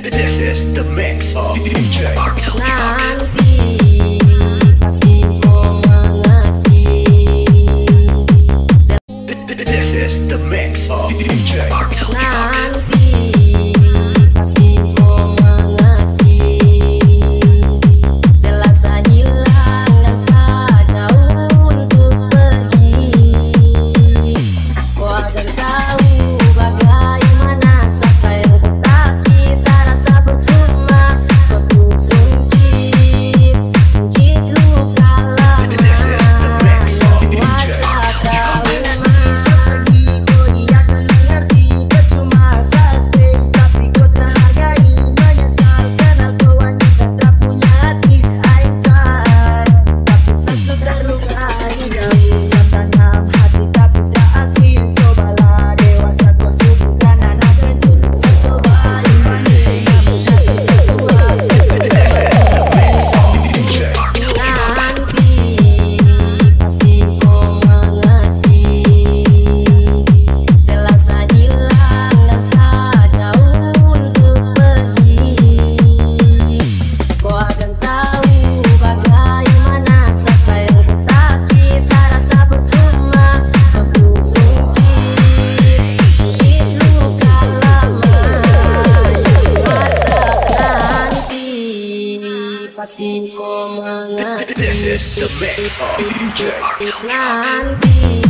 This is the mix of DJ Nanti pasti kau mengerti. This is the mix of DJ Nanti pasti kau mengerti. Telah saya hilang dan saya untuk pergi. Kau akan tahu bagaimana saat saya tetapi saya rasa percuma. Kau pun sungkit luka lama. Kuasa kau bisa pergi, kau dia akan mengerti. Percuma saya stay tapi kau terhargai. Menyesal kenal kau wanita tak punya hati. I'm tired tapi saya sudah terlukai. Saya tanam hati tapi tak asing. Cobalah dewasa kau subuhkan anak kecil. Saya coba imani namun hati tak kuat. Nanti pasti kau mengerti. Telah saya hilang dan saya jauh untuk pergi. Kau akan tahu bagaimana saat saya tetapi saya rasa percuma. Kau pun sungkit luka lama. Kuasa nanti pasti kau mengerti. This is the mix of DJ Nanti